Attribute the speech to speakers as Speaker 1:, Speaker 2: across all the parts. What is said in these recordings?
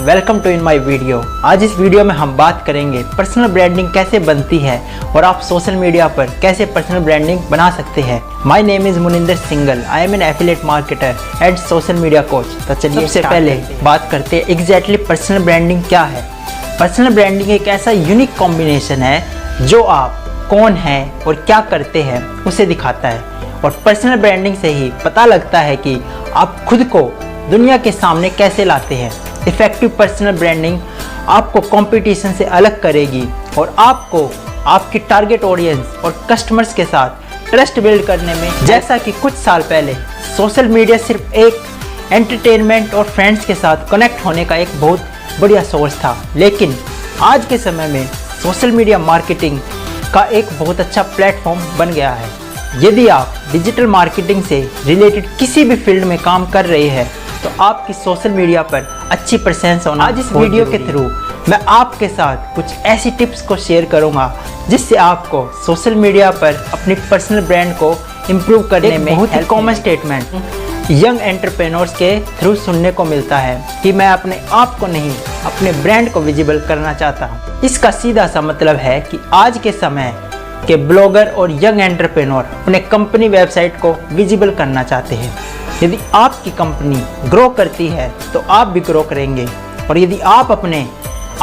Speaker 1: Welcome to in my video. आज इस video में हम बात करेंगे पर्सनल ब्रांडिंग कैसे बनती है और आप सोशल मीडिया पर कैसे पर्सनल ब्रांडिंग बना सकते हैं। My name is Munindar Singhal, I am N affiliate marketer and social media coach. तो चलिए सबसे पहले बात करते हैं एग्जैक्टली पर्सनल ब्रांडिंग क्या है। पर्सनल ब्रांडिंग एक ऐसा यूनिक कॉम्बिनेशन है जो आप कौन हैं और क्या करते हैं उसे दिखाता है, और पर्सनल ब्रांडिंग से ही पता लगता है कि आप खुद को दुनिया के सामने कैसे लाते हैं। इफेक्टिव पर्सनल ब्रांडिंग आपको कंपटीशन से अलग करेगी और आपको आपकी टारगेट ऑडियंस और कस्टमर्स के साथ ट्रस्ट बिल्ड करने में, जैसा कि कुछ साल पहले सोशल मीडिया सिर्फ एक एंटरटेनमेंट और फ्रेंड्स के साथ कनेक्ट होने का एक बहुत बढ़िया सोर्स था, लेकिन आज के समय में सोशल मीडिया मार्केटिंग का एक बहुत अच्छा प्लेटफॉर्म बन गया है। यदि आप डिजिटल मार्केटिंग से रिलेटेड किसी भी फील्ड में काम कर रहे हैं तो आपकी सोशल मीडिया पर अच्छी प्रेजेंस होना। आज इस वीडियो के थ्रू मैं आपके साथ कुछ ऐसी टिप्स को शेयर करूंगा जिससे आपको सोशल मीडिया पर अपनी पर्सनल ब्रांड को इम्प्रूव करने में बहुत ही कॉमन स्टेटमेंट यंग एंटरप्रेन्योर्स के थ्रू सुनने को मिलता है कि मैं अपने आप को नहीं, अपने ब्रांड को विजिबल करना चाहता हूँ। इसका सीधा सा मतलब है कि आज के समय के ब्लॉगर और यंग एंटरप्रेन्योर अपने कंपनी वेबसाइट को विजिबल करना चाहते हैं। यदि आपकी कंपनी ग्रो करती है तो आप भी ग्रो करेंगे, और यदि आप अपने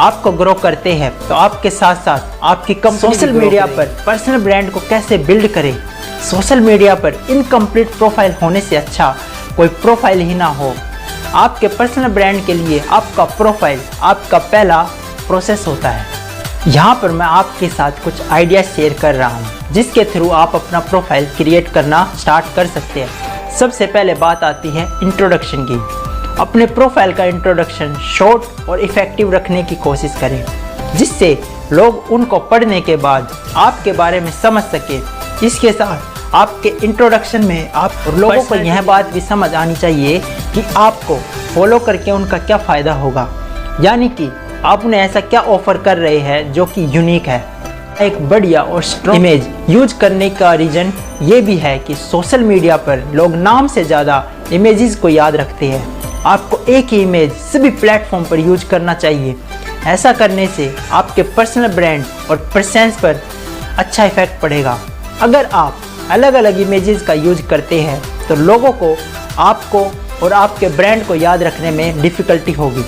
Speaker 1: आप को ग्रो करते हैं तो आपके साथ साथ आपकी कंपनी सोशल मीडिया पर पर्सनल ब्रांड को कैसे बिल्ड करें। सोशल मीडिया पर इनकम्प्लीट प्रोफाइल होने से अच्छा कोई प्रोफाइल ही ना हो। आपके पर्सनल ब्रांड के लिए आपका प्रोफाइल आपका पहला प्रोसेस होता है। यहाँ पर मैं आपके साथ कुछ आइडियाज शेयर कर रहा हूँ जिसके थ्रू आप अपना प्रोफाइल क्रिएट करना स्टार्ट कर सकते हैं। सबसे पहले बात आती है इंट्रोडक्शन की। अपने प्रोफाइल का इंट्रोडक्शन शॉर्ट और इफ़ेक्टिव रखने की कोशिश करें जिससे लोग उनको पढ़ने के बाद आपके बारे में समझ सके। इसके साथ आपके इंट्रोडक्शन में आप लोगों को यह बात भी समझ आनी चाहिए कि आपको फॉलो करके उनका क्या फ़ायदा होगा, यानी कि आप उन्हें ऐसा क्या ऑफ़र कर रहे हैं जो कि यूनिक है। एक बढ़िया और स्ट्रॉन्ग इमेज यूज करने का रीज़न ये भी है कि सोशल मीडिया पर लोग नाम से ज़्यादा इमेजेस को याद रखते हैं। आपको एक ही इमेज सभी प्लेटफॉर्म पर यूज करना चाहिए। ऐसा करने से आपके पर्सनल ब्रांड और प्रेजेंस पर अच्छा इफेक्ट पड़ेगा। अगर आप अलग अलग इमेजेस का यूज करते हैं तो लोगों को आपको और आपके ब्रांड को याद रखने में डिफ़िकल्टी होगी।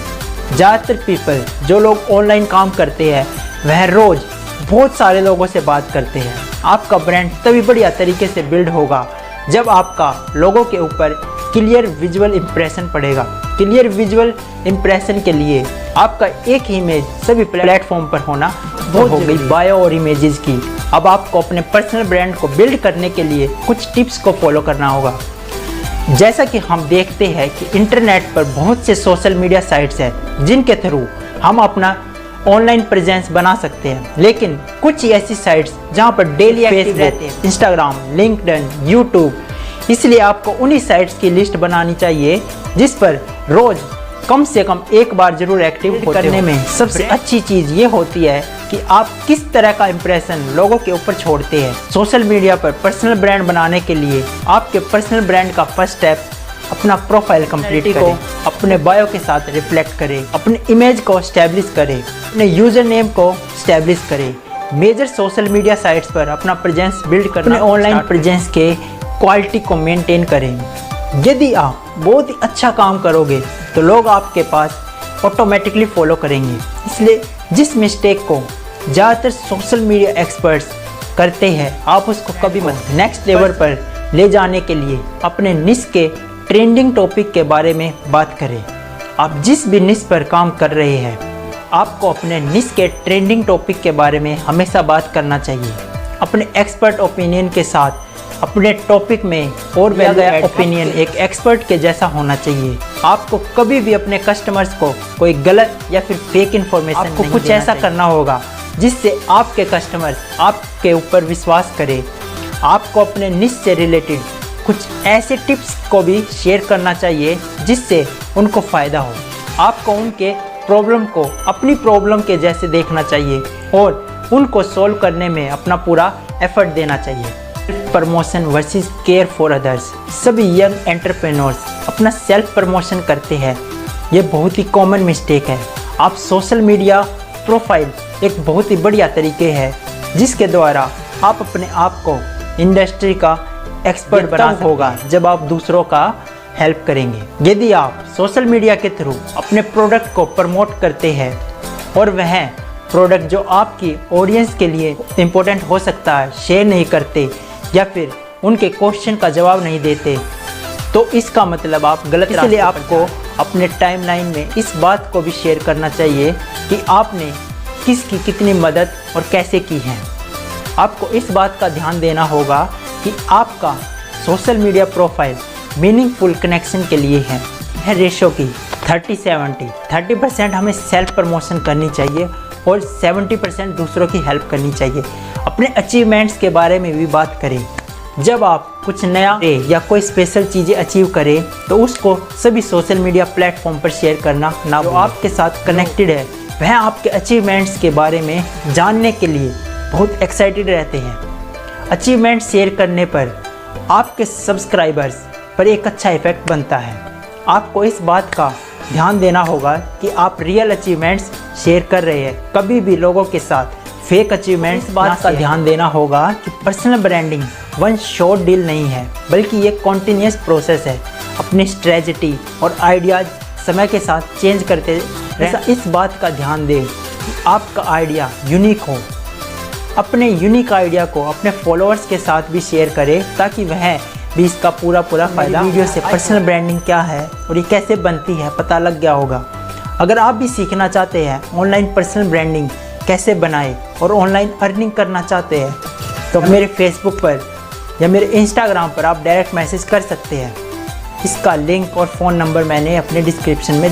Speaker 1: ज़्यादातर पीपल जो लोग ऑनलाइन काम करते हैं वह रोज़ बहुत सारे लोगों से बात करते हैं। आपका ब्रांड तभी बढ़िया तरीके से बिल्ड होगा जब आपका लोगों के ऊपर क्लियर विजुअल इंप्रेशन पड़ेगा। क्लियर विजुअल इंप्रेशन के लिए आपका एक ही इमेज सभी प्लेटफॉर्म पर होना बहुत हो गई बायो और इमेजेस की। अब आपको अपने पर्सनल ब्रांड को बिल्ड करने के लिए कुछ टिप्स को फॉलो करना होगा। जैसा कि हम देखते हैं कि इंटरनेट पर बहुत से सोशल मीडिया साइट्स हैं जिनके थ्रू हम अपना ऑनलाइन प्रेजेंस बना सकते हैं, लेकिन कुछ ऐसी साइट्स जहां पर डेली एक्टिव रहते हैं, इंस्टाग्राम, लिंक्डइन, यूट्यूब। इसलिए आपको उन्हीं साइट्स की लिस्ट बनानी चाहिए जिस पर रोज कम से कम एक बार जरूर एक्टिव करने में सबसे अच्छी चीज़ ये होती है कि आप किस तरह का इंप्रेशन लोगों के ऊपर छोड़ते हैं। सोशल मीडिया पर पर्सनल ब्रांड बनाने के लिए आपके पर्सनल ब्रांड का फर्स्ट स्टेप अपना प्रोफाइल कंप्लीट करें, अपने बायो के साथ रिफ्लेक्ट करें, अपने इमेज को स्टैब्लिश करें, अपने यूजर नेम को स्टैब्लिश करें। मेजर सोशल मीडिया साइट्स पर अपना प्रेजेंस बिल्ड करना, अपने ऑनलाइन प्रेजेंस के क्वालिटी को मेंटेन करें। यदि आप बहुत ही अच्छा काम करोगे तो लोग आपके पास ऑटोमेटिकली फॉलो करेंगे। इसलिए जिस मिस्टेक को ज़्यादातर सोशल मीडिया एक्सपर्ट्स करते हैं आप उसको कभी मत। नेक्स्ट लेवल पर ले जाने के लिए अपने निश के ट्रेंडिंग टॉपिक के बारे में बात करें। आप जिस भी निश पर काम कर रहे हैं आपको अपने निश के ट्रेंडिंग टॉपिक के बारे में हमेशा बात करना चाहिए। अपने एक्सपर्ट ओपिनियन के साथ अपने टॉपिक में और वैलिड ओपिनियन एक एक्सपर्ट के जैसा होना चाहिए। आपको कभी भी अपने कस्टमर्स को कोई गलत या फिर फेक इन्फॉर्मेशन आपको कुछ ऐसा करना होगा जिससे आपके कस्टमर्स आपके ऊपर विश्वास करें। आपको अपने निश से रिलेटेड कुछ ऐसे टिप्स को भी शेयर करना चाहिए जिससे उनको फ़ायदा हो। आपको उनके प्रॉब्लम को अपनी प्रॉब्लम के जैसे देखना चाहिए और उनको सॉल्व करने में अपना पूरा एफर्ट देना चाहिए। Promotion versus care for others. सभी यंग एंटरप्रेन्योर्स अपना सेल्फ प्रमोशन करते हैं ये बहुत ही कॉमन मिस्टेक है। आप सोशल मीडिया प्रोफाइल एक बहुत ही बढ़िया तरीके है जिसके द्वारा आप अपने आप को इंडस्ट्री का एक्सपर्ट बना होगा जब आप दूसरों का हेल्प करेंगे। यदि आप सोशल मीडिया के थ्रू अपने प्रोडक्ट को प्रमोट करते हैं और वह प्रोडक्ट जो आपकी ऑडियंस के लिए इम्पोर्टेंट हो सकता है शेयर नहीं करते या फिर उनके क्वेश्चन का जवाब नहीं देते, तो इसका मतलब आप गलत। इसलिए आपको अपने टाइमलाइन में इस बात को भी शेयर करना चाहिए कि आपने किसकी कितनी मदद और कैसे की है। आपको इस बात का ध्यान देना होगा कि आपका social media profile meaningful connection के लिए है रेशो की 30-70। 30% हमें सेल्फ प्रमोशन करनी चाहिए और 70% दूसरों की हेल्प करनी चाहिए। अपने अचीवमेंट्स के बारे में भी बात करें। जब आप कुछ नया या कोई स्पेशल चीज़ें अचीव करें तो उसको सभी सोशल मीडिया प्लेटफॉर्म पर शेयर करना ना। जो आपके साथ कनेक्टेड है वह आपके अचीवमेंट्स के बारे में जानने के लिए बहुत एक्साइटेड रहते हैं। अचीवमेंट शेयर करने पर आपके सब्सक्राइबर्स पर एक अच्छा इफेक्ट बनता है। आपको इस बात का ध्यान देना होगा कि आप रियल अचीवमेंट्स शेयर कर रहे हैं, कभी भी लोगों के साथ फेक अचीवमेंट्स। बात का ध्यान देना होगा कि personal branding one shot deal नहीं है बल्कि ये कॉन्टिन्यूस प्रोसेस है। अपनी स्ट्रेटजी और आइडियाज समय के साथ चेंज करते रहें। इस बात का ध्यान दें कि आपका आइडिया यूनिक हो। अपने यूनिक आइडिया को अपने फॉलोअर्स के साथ भी शेयर करें ताकि वह भी इसका पूरा फ़ायदा। वीडियो से पर्सनल ब्रांडिंग क्या है और ये कैसे बनती है पता लग गया होगा। अगर आप भी सीखना चाहते हैं ऑनलाइन पर्सनल ब्रांडिंग कैसे बनाए और ऑनलाइन अर्निंग करना चाहते हैं तो मेरे फेसबुक पर या मेरे इंस्टाग्राम पर आप डायरेक्ट मैसेज कर सकते हैं। इसका लिंक और फ़ोन नंबर मैंने अपने डिस्क्रिप्शन में